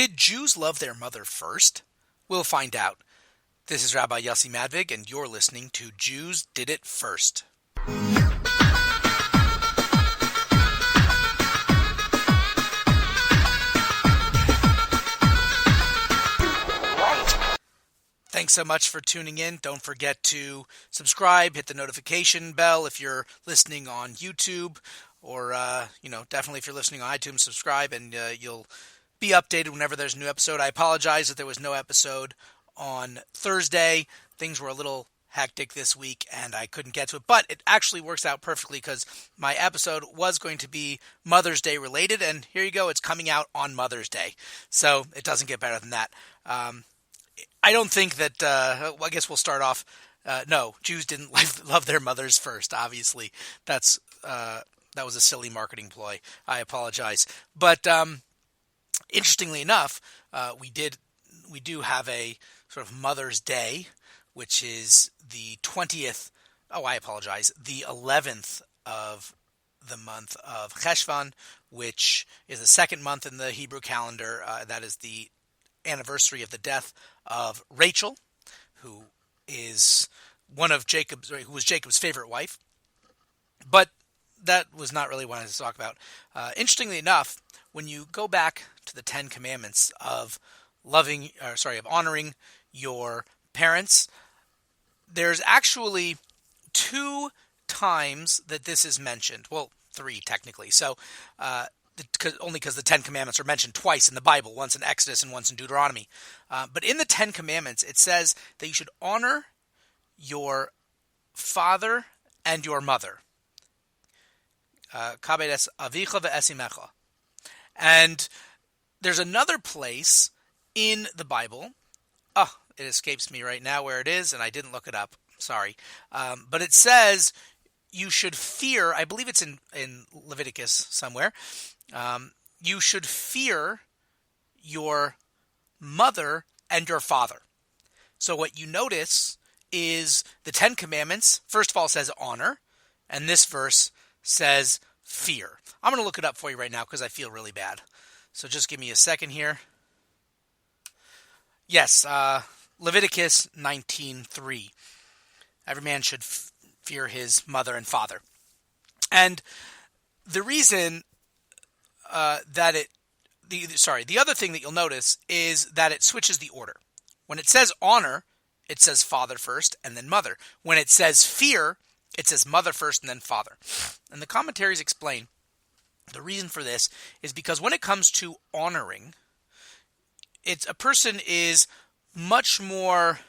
Did Jews love their mother first? We'll find out. This is Rabbi Yossi Madvig, and you're listening to Jews Did It First. Thanks so much for tuning in. Don't forget to subscribe, hit the notification bell if you're listening on YouTube, or, definitely if you're listening on iTunes, subscribe, and you'll be updated whenever there's a new episode. I apologize that there was no episode on Thursday. Things were a little hectic this week, and I couldn't get to it, but it actually works out perfectly because my episode was going to be Mother's Day related, and here you go, it's coming out on Mother's Day, so it doesn't get better than that. I don't think that, I guess we'll start off, no, Jews didn't love their mothers first, obviously. That was a silly marketing ploy. I apologize. But interestingly enough, we do have a sort of Mother's Day, which is the 20th, the 11th of the month of Cheshvan, which is the second month in the Hebrew calendar. That is the anniversary of the death of Rachel, who was Jacob's favorite wife. But that was not really what I wanted to talk about. Interestingly enough, when you go back to the Ten Commandments of honoring your parents, there's actually 2 times that this is mentioned. Well, 3 technically. So, only because the Ten Commandments are mentioned twice in the Bible, once in Exodus and once in Deuteronomy. But in the Ten Commandments, it says that you should honor your father and your mother. Kabed es avicha ve'es imecha. And there's another place in the Bible. Oh, it escapes me right now where it is, and I didn't look it up. Sorry. But it says you should fear, I believe it's in Leviticus somewhere, you should fear your mother and your father. So what you notice is the Ten Commandments, first of all, says honor, and this verse says fear. I'm going to look it up for you right now because I feel really bad. So just give me a second here. Yes, Leviticus 19:3. Every man should fear his mother and father. And the reason the other thing that you'll notice is that it switches the order. When it says honor, it says father first and then mother. When it says fear, it says mother first and then father. And the commentaries explain the reason for this is because when it comes to honoring, a person is much more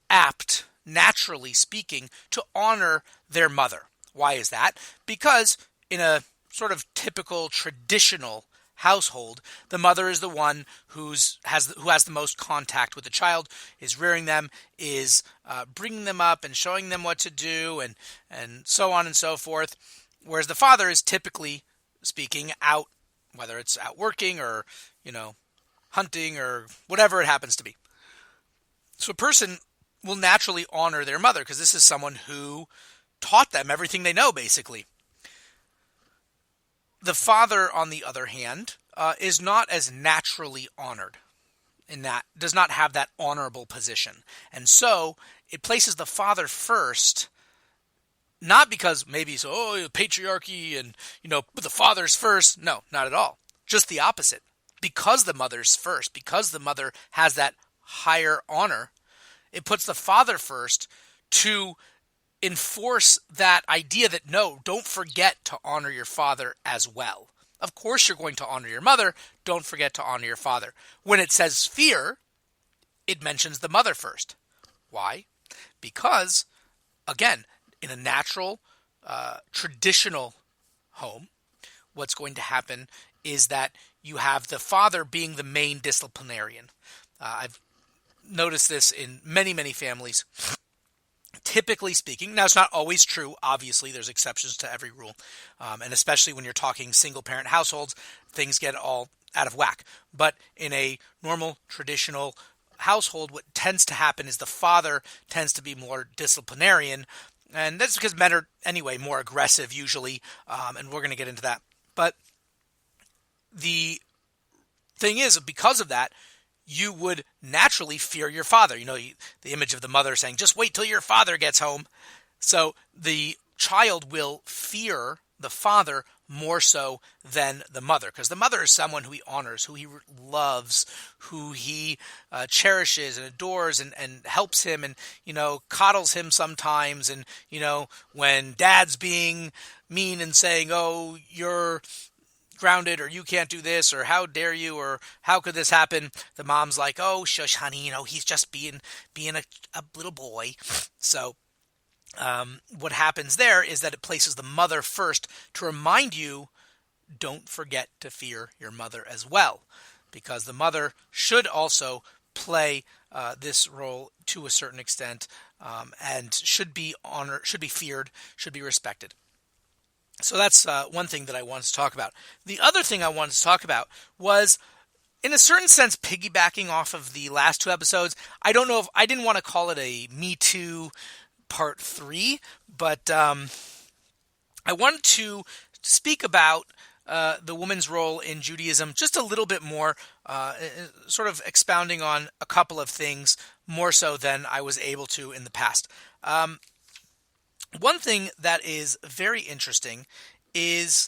apt, naturally speaking, to honor their mother. Why is that? Because in a sort of typical traditional household, the mother is the one who has the most contact with the child, is rearing them, is bringing them up and showing them what to do, and so on and so forth. Whereas the father is typically speaking out, whether it's out working or, hunting or whatever it happens to be. So a person will naturally honor their mother because this is someone who taught them everything they know, basically. The father, on the other hand, is not as naturally honored, in that does not have that honorable position. And so it places the father first, not because maybe patriarchy and, the father's first. No, not at all. Just the opposite. Because the mother's first, because the mother has that higher honor, it puts the father first to enforce that idea that, no, don't forget to honor your father as well. Of course you're going to honor your mother, don't forget to honor your father. When it says fear, it mentions the mother first. Why? Because, again, in a natural, traditional home, what's going to happen is that you have the father being the main disciplinarian. I've noticed this in many, many families. Typically speaking, now it's not always true, obviously there's exceptions to every rule, and especially when you're talking single-parent households, things get all out of whack. But in a normal, traditional household, what tends to happen is the father tends to be more disciplinarian, and that's because men are, anyway, more aggressive usually, and we're going to get into that. But the thing is, because of that, you would naturally fear your father. The image of the mother saying, just wait till your father gets home. So the child will fear the father more so than the mother, because the mother is someone who he honors, who he loves, who he cherishes and adores and helps him and, coddles him sometimes. And, when dad's being mean and saying, oh, you're grounded, or you can't do this, or how dare you, or how could this happen, the mom's like, oh, shush, honey, he's just being a little boy. So what happens there is that it places the mother first to remind you, don't forget to fear your mother as well, because the mother should also play this role to a certain extent, and should be honored, should be feared, should be respected. So that's one thing that I wanted to talk about. The other thing I wanted to talk about was, in a certain sense, piggybacking off of the last two episodes. I don't know if I didn't want to call it a Me Too Part 3, but I wanted to speak about the woman's role in Judaism just a little bit more, sort of expounding on a couple of things more so than I was able to in the past. One thing that is very interesting is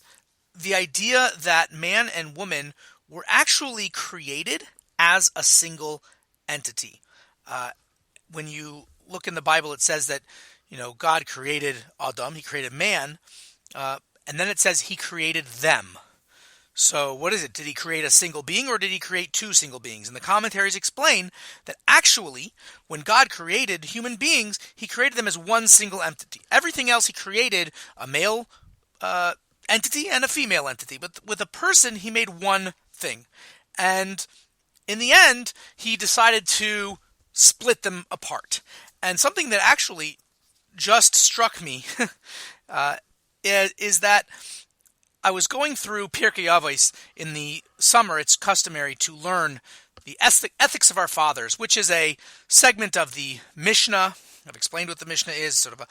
the idea that man and woman were actually created as a single entity. When you look in the Bible, it says that, God created Adam, he created man, and then it says he created them. So what is it? Did he create a single being, or did he create two single beings? And the commentaries explain that actually, when God created human beings, he created them as one single entity. Everything else he created a male entity and a female entity. But with a person, he made one thing. And in the end, he decided to split them apart. And something that actually just struck me is that I was going through Pirkei Avos in the summer. It's customary to learn the ethics of our fathers, which is a segment of the Mishnah. I've explained what the Mishnah is, sort of a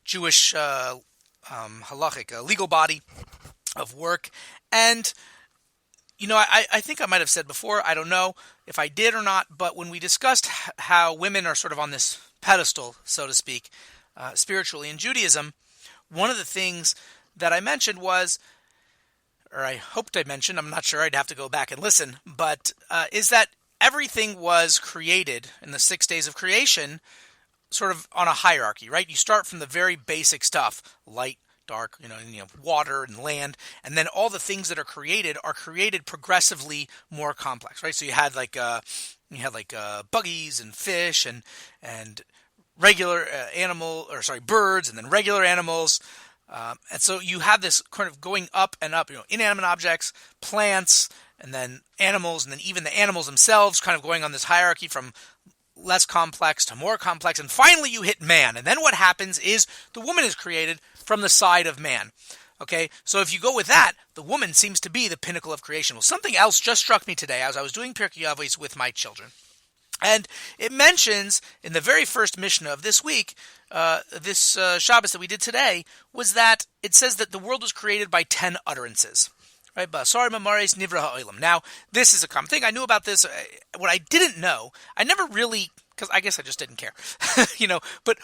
Jewish halachic, a legal body of work. And, I think I might have said before, I don't know if I did or not, but when we discussed how women are sort of on this pedestal, so to speak, spiritually in Judaism, one of the things that I mentioned was, or I hoped I mentioned, I'm not sure, I'd have to go back and listen, but is that everything was created in the 6 days of creation sort of on a hierarchy, right? You start from the very basic stuff, light, dark, water and land, and then all the things that are created progressively more complex, right? So you had buggies and fish and regular birds, and then regular animals. And so you have this kind of going up and up, inanimate objects, plants, and then animals, and then even the animals themselves kind of going on this hierarchy from less complex to more complex. And finally you hit man. And then what happens is the woman is created from the side of man. Okay, so if you go with that, the woman seems to be the pinnacle of creation. Well, something else just struck me today as I was doing Pirkei Avos with my children. And it mentions in the very first Mishnah of this week, this Shabbos that we did today, was that it says that the world was created by 10 utterances. Right? Ba'asar mamares nivra ha'olam. Now, this is a common thing. I knew about this. What I didn't know, I never really, because I guess I just didn't care, but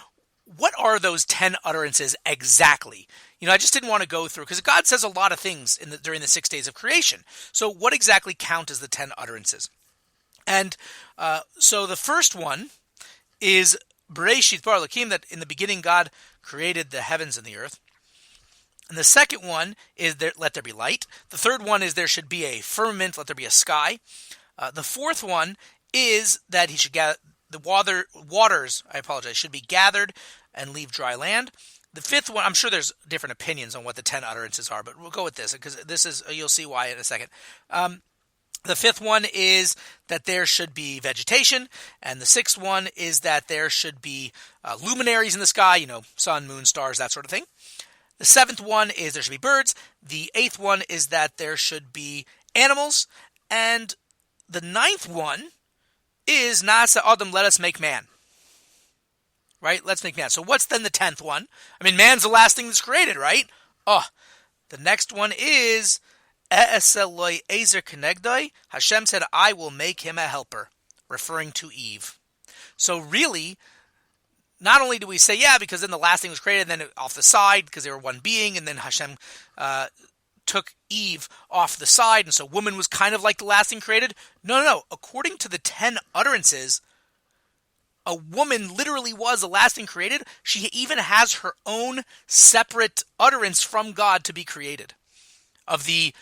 what are those 10 utterances exactly? I just didn't want to go through, because God says a lot of things during the 6 days of creation. So what exactly count as the 10 utterances? And so the first one is Bereshit bara Elokim, that in the beginning God created the heavens and the earth. And the second one is let there be light. The third one is there should be a firmament, let there be a sky. The fourth one is that he should gather the waters, should be gathered and leave dry land. The fifth one, I'm sure there's different opinions on what the 10 utterances are, but we'll go with this, because this is, you'll see why in a second. The fifth one is that there should be vegetation, and the sixth one is that there should be luminaries in the sky, sun, moon, stars, that sort of thing. The seventh one is there should be birds. The eighth one is that there should be animals. And the ninth one is Na'aseh Adam, let us make man. Right? Let's make man. So what's then the 10th one? Man's the last thing that's created, right? The next one is E'eseloi ezer kenegdoi, Hashem said, I will make him a helper, referring to Eve. So really, not only do we say, yeah, because then the last thing was created, and then off the side, because they were one being, and then Hashem took Eve off the side, and so woman was kind of like the last thing created. No. According to the 10 utterances, a woman literally was the last thing created. She even has her own separate utterance from God to be created. Of the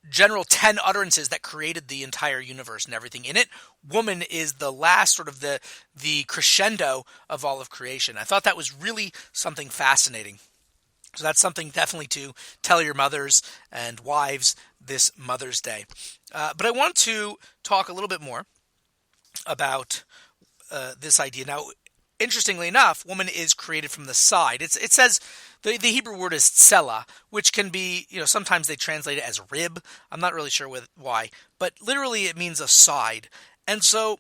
general 10 utterances that created the entire universe and everything in it, woman is the last sort of the crescendo of all of creation. I thought that was really something fascinating. So that's something definitely to tell your mothers and wives this Mother's Day. But I want to talk a little bit more about this idea. Now, interestingly enough, woman is created from the side. It says the Hebrew word is tsela, which can be, sometimes they translate it as rib. I'm not really sure why, but literally it means a side. And so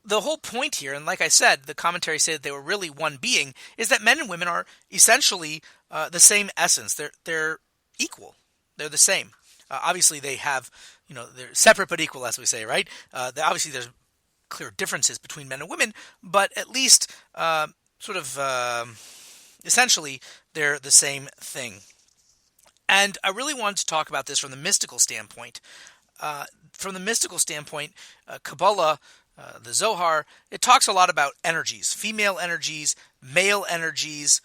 the whole point here, and like I said, the commentary said that they were really one being, is that men and women are essentially the same essence. They're equal. They're the same. Obviously, they have, they're separate but equal, as we say, right? Obviously, there's clear differences between men and women, but at least essentially, they're the same thing. And I really wanted to talk about this from the mystical standpoint. Kabbalah, the Zohar, it talks a lot about energies, female energies, male energies.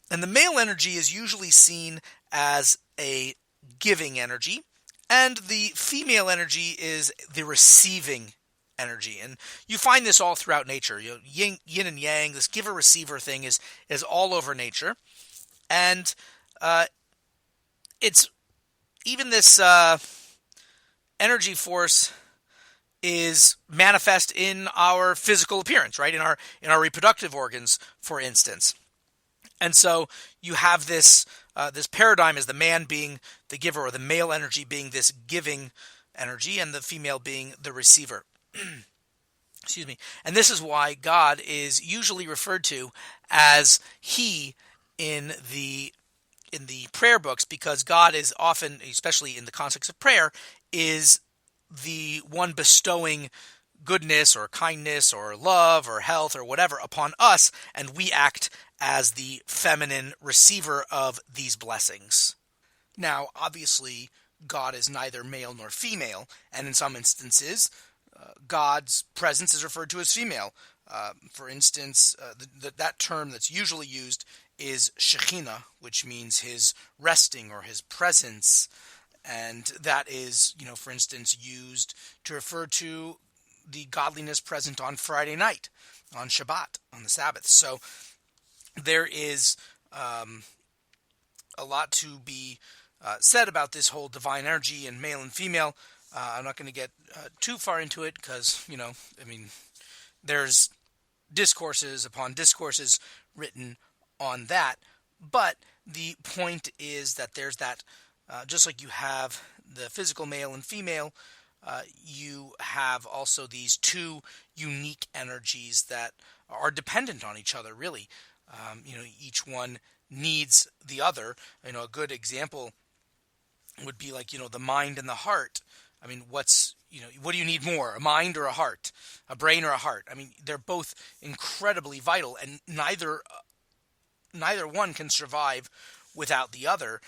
And the male energy is usually seen as a giving energy, and the female energy is the receiving energy. And you find this all throughout nature. Yin and yang, this giver-receiver thing is all over nature. And it's even this energy force is manifest in our physical appearance, right? In our reproductive organs, for instance. And so you have this paradigm as the man being the giver, or the male energy being this giving energy, and the female being the receiver. Excuse me. And this is why God is usually referred to as He in the prayer books, because God is often, especially in the context of prayer, is the one bestowing goodness or kindness or love or health or whatever upon us, and we act as the feminine receiver of these blessings. Now, obviously, God is neither male nor female, and in some instances, God's presence is referred to as female. For instance, that term that's usually used is Shekhinah, which means His resting or His presence, and that is, for instance, used to refer to the godliness present on Friday night, on Shabbat, on the Sabbath. So there is a lot to be said about this whole divine energy and male and female. I'm not going to get too far into it because, there's discourses upon discourses written on that. But the point is that there's that, just like you have the physical male and female, you have also these two unique energies that are dependent on each other, really. Each one needs the other. A good example would be like, the mind and the heart. What do you need more, a mind or a heart, a brain or a heart? They're both incredibly vital, and neither one can survive without the other.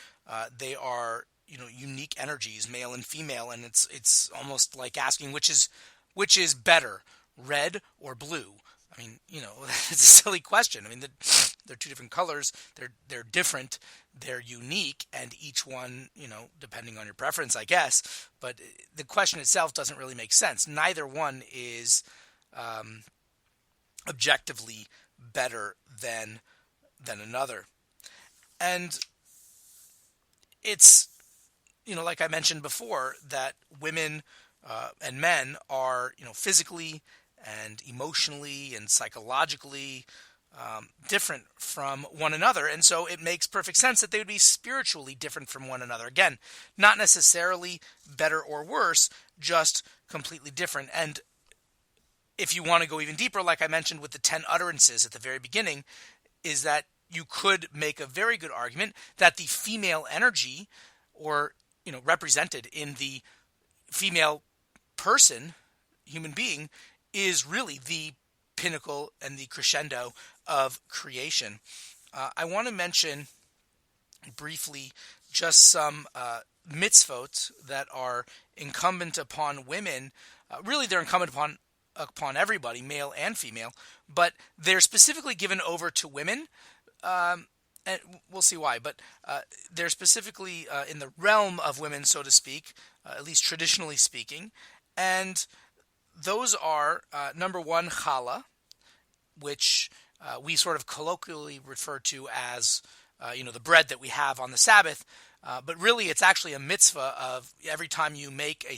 They are, unique energies, male and female, and it's almost like asking which is better, red or blue. It's a silly question. They're two different colors. They're different. They're unique, and each one, depending on your preference, I guess. But the question itself doesn't really make sense. Neither one is objectively better than another. And it's, like I mentioned before, that women and men are, physically and emotionally and psychologically different from one another. And so it makes perfect sense that they would be spiritually different from one another. Again, not necessarily better or worse, just completely different. And if you want to go even deeper, like I mentioned with the 10 utterances at the very beginning, is that you could make a very good argument that the female energy, or represented in the female person, human being, is really the pinnacle and the crescendo of creation. I want to mention briefly just some mitzvot that are incumbent upon women. Really, they're incumbent upon everybody, male and female, but they're specifically given over to women. And we'll see why, but they're specifically in the realm of women, so to speak, at least traditionally speaking. And those are, number one, challah, which we sort of colloquially refer to as, the bread that we have on the Sabbath. But really, it's actually a mitzvah of every time you make a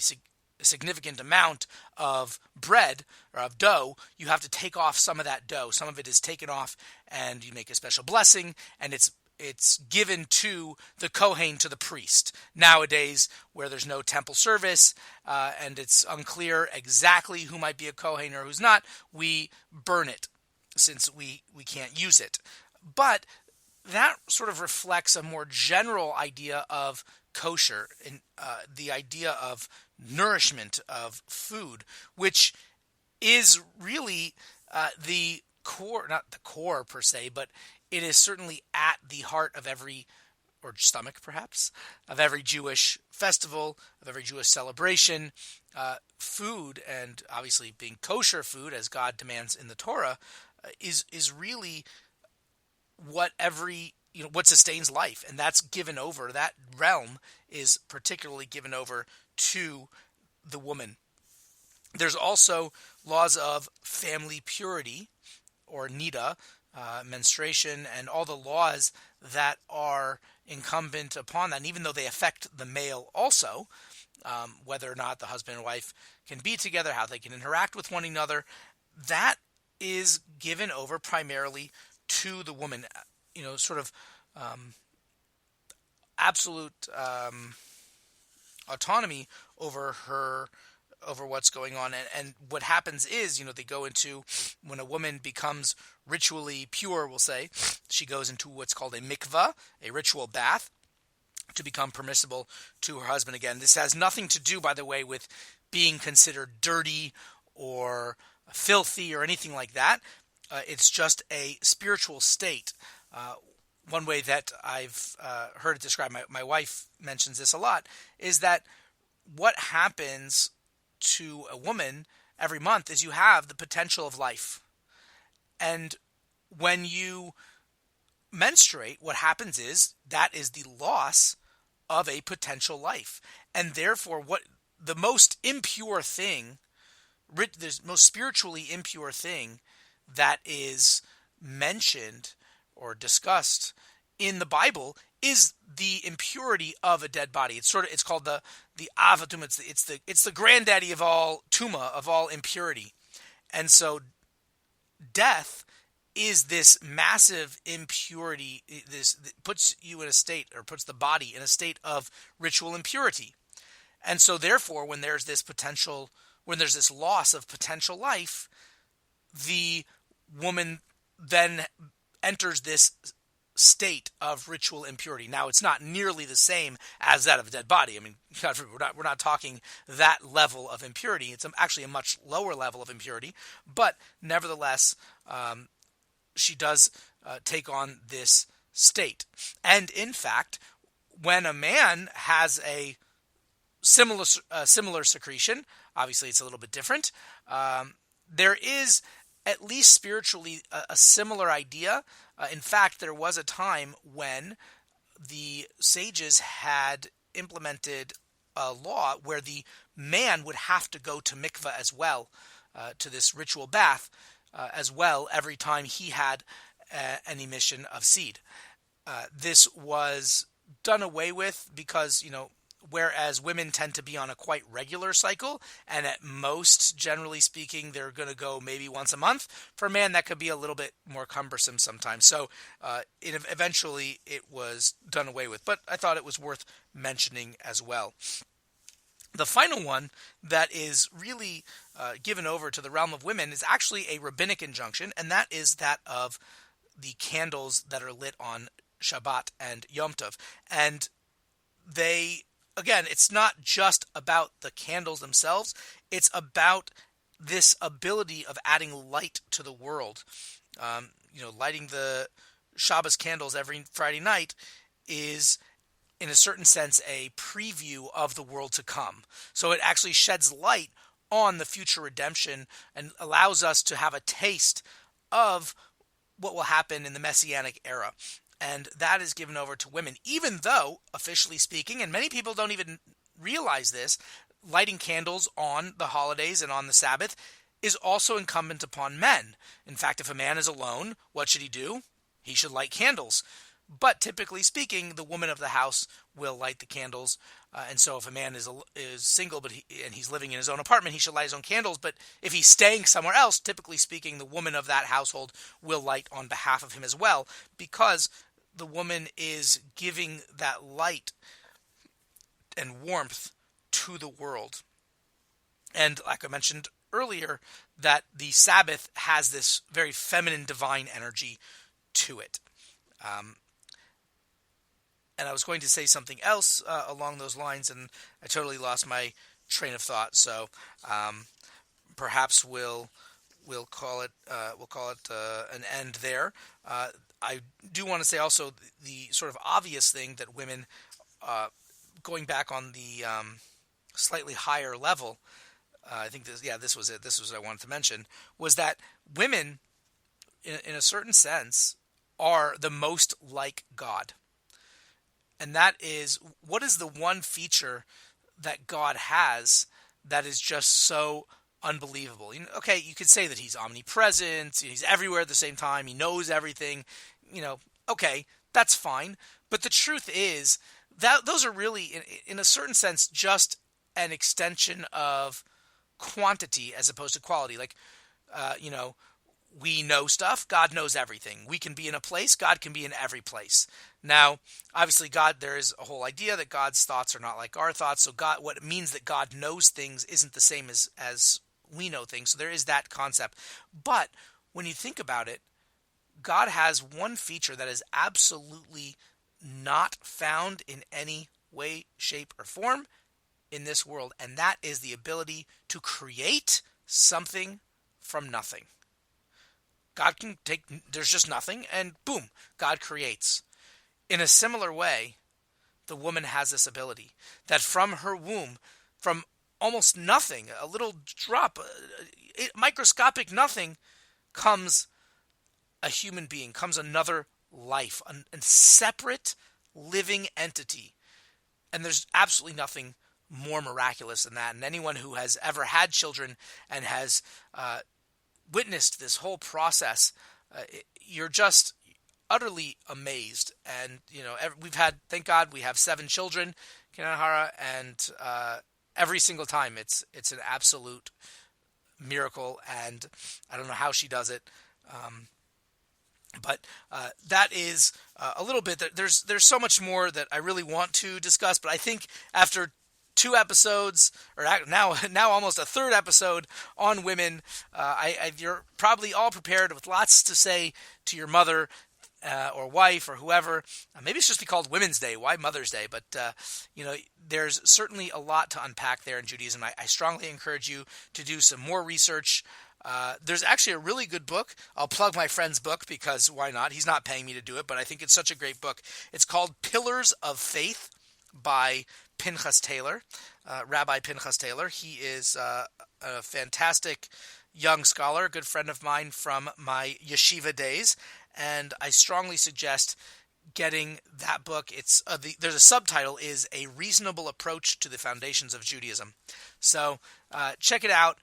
significant amount of bread or of dough, you have to take off some of that dough. Some of it is taken off, and you make a special blessing, and it's given to the Kohen, to the priest. Nowadays, where there's no temple service, and it's unclear exactly who might be a Kohen or who's not, we burn it, since we can't use it. But that sort of reflects a more general idea of kosher, and the idea of nourishment of food, which is really the core, not the core per se, but it is certainly at the heart of every, or stomach perhaps, of every Jewish festival, of every Jewish celebration. Food, and obviously being kosher food, as God demands in the Torah, is really what what sustains life, and that's given over. That realm is particularly given over to the woman. There's also laws of family purity, or nida, menstruation, and all the laws that are incumbent upon that. And even though they affect the male also, whether or not the husband and wife can be together, how they can interact with one another, that is given over primarily to the woman. Sort of absolute autonomy over what's going on. And what happens is, they go into, when a woman becomes ritually pure, we'll say, she goes into what's called a mikvah, a ritual bath, to become permissible to her husband again. This has nothing to do, by the way, with being considered dirty or filthy or anything like that. It's just a spiritual state. One way that I've heard it described, my wife mentions this a lot, is that what happens to a woman every month is you have the potential of life. And when you menstruate, what happens is that is the loss of a potential life. And therefore, what the most impure thing, the most spiritually impure thing that is mentioned or discussed in the Bible is the impurity of a dead body. It's called the avatum. It's the granddaddy of all tuma, of all impurity. And so death is this massive impurity. This puts you in a state, or puts the body in a state of ritual impurity. And so therefore, when there's this loss of potential life, the woman then enters this state of ritual impurity. Now, it's not nearly the same as that of a dead body. I mean, we're not talking that level of impurity. It's actually a much lower level of impurity. But nevertheless, she does take on this state. And in fact, when a man has a similar secretion, obviously it's a little bit different, there is at least spiritually a similar idea. In fact, there was a time when the sages had implemented a law where the man would have to go to mikveh as well, to this ritual bath as well, every time he had an emission of seed. This was done away with because, whereas women tend to be on a quite regular cycle, and at most, generally speaking, they're going to go maybe once a month. For a man, that could be a little bit more cumbersome sometimes. So eventually it was done away with. But I thought it was worth mentioning as well. The final one that is really given over to the realm of women is actually a rabbinic injunction, and that is that of the candles that are lit on Shabbat and Yom Tov. And they again, it's not just about the candles themselves. It's about this ability of adding light to the world. Lighting the Shabbos candles every Friday night is, in a certain sense, a preview of the world to come. So it actually sheds light on the future redemption and allows us to have a taste of what will happen in the Messianic era. And that is given over to women, even though, officially speaking, and many people don't even realize this, lighting candles on the holidays and on the Sabbath is also incumbent upon men. In fact, if a man is alone, what should he do? He should light candles. But typically speaking, the woman of the house will light the candles. And so if a man is single and he's living in his own apartment, he should light his own candles. But if he's staying somewhere else, typically speaking, the woman of that household will light on behalf of him as well, because the woman is giving that light and warmth to the world. And like I mentioned earlier, that the Sabbath has this very feminine divine energy to it. And I was going to say something else along those lines, and I totally lost my train of thought. So perhaps we'll call it an end there. I do want to say also the sort of obvious thing that women, going back on the slightly higher level, I think this was it. This was what I wanted to mention, was that women, in a certain sense, are the most like God. And that is, what is the one feature that God has that is just so unbelievable? Okay, you could say that he's omnipresent, he's everywhere at the same time, he knows everything, okay, that's fine. But the truth is that those are really, in a certain sense, just an extension of quantity as opposed to quality. Like, we know stuff, God knows everything. We can be in a place, God can be in every place. Now, obviously, there is a whole idea that God's thoughts are not like our thoughts. So what it means that God knows things isn't the same as we know things. So there is that concept. But when you think about it, God has one feature that is absolutely not found in any way, shape, or form in this world, and that is the ability to create something from nothing. God can there's just nothing, and boom, God creates. In a similar way, the woman has this ability, that from her womb, from almost nothing, a little drop, microscopic nothing, comes a human being, comes another life, a separate living entity. And there's absolutely nothing more miraculous than that. And anyone who has ever had children and has witnessed this whole process, you're just utterly amazed. And thank God we have 7 children, Kinahara, and every single time it's an absolute miracle, and I don't know how she does it. But that is a little bit. There's so much more that I really want to discuss, but I think after 2 episodes, or now almost a 3rd episode on women, you're probably all prepared with lots to say to your mother or wife or whoever. Maybe it's just be called Women's Day. Why Mother's Day? But there's certainly a lot to unpack there in Judaism. I strongly encourage you to do some more research. There's actually a really good book. I'll plug my friend's book because why not? He's not paying me to do it, but I think it's such a great book. It's called Pillars of Faith by Pinchas Taylor, Rabbi Pinchas Taylor. He is a fantastic young scholar, a good friend of mine from my yeshiva days, and I strongly suggest getting that book. It's there's a subtitle, is A Reasonable Approach to the Foundations of Judaism. So check it out.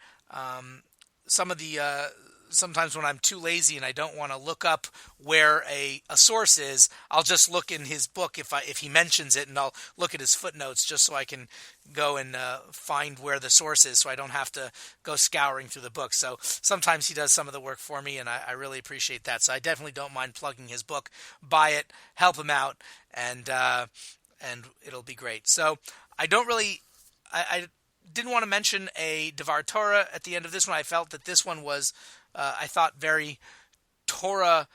Sometimes when I'm too lazy and I don't want to look up where a source is, I'll just look in his book if he mentions it, and I'll look at his footnotes just so I can go and find where the source is, so I don't have to go scouring through the book. So sometimes he does some of the work for me, and I really appreciate that. So I definitely don't mind plugging his book. Buy it, help him out, and it'll be great. So I didn't want to mention a Devar Torah at the end of this one. I felt that this one was, I thought, very Torah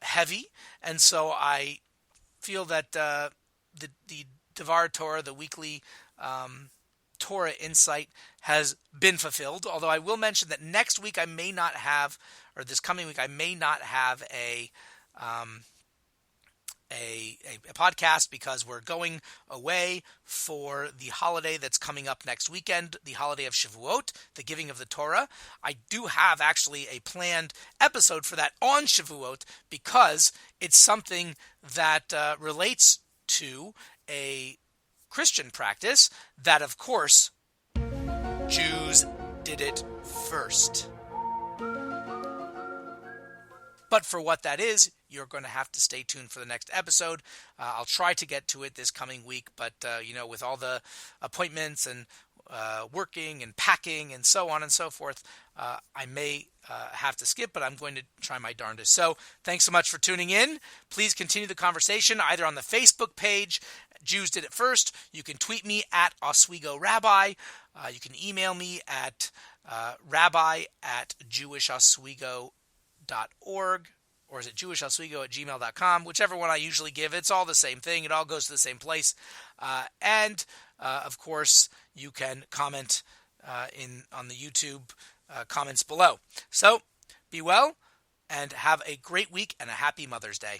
heavy, and so I feel that the Devar Torah, the weekly Torah insight, has been fulfilled. Although I will mention that next week I may not have, or this coming week I may not have a podcast because we're going away for the holiday that's coming up next weekend, the holiday of Shavuot, the giving of the Torah. I do have actually a planned episode for that on Shavuot because it's something that relates to a Christian practice that, of course, Jews did it first. But for what that is, you're going to have to stay tuned for the next episode. I'll try to get to it this coming week, but with all the appointments and working and packing and so on and so forth, I may have to skip, but I'm going to try my darndest. So thanks so much for tuning in. Please continue the conversation either on the Facebook page, Jews Did It First. You can tweet me at Oswego Rabbi. You can email me at rabbi@jewishoswego.org, or is it jewishoswego@gmail.com, whichever one I usually give. It's all the same thing. It all goes to the same place. And of course, you can comment on the YouTube comments below. So be well and have a great week and a happy Mother's Day.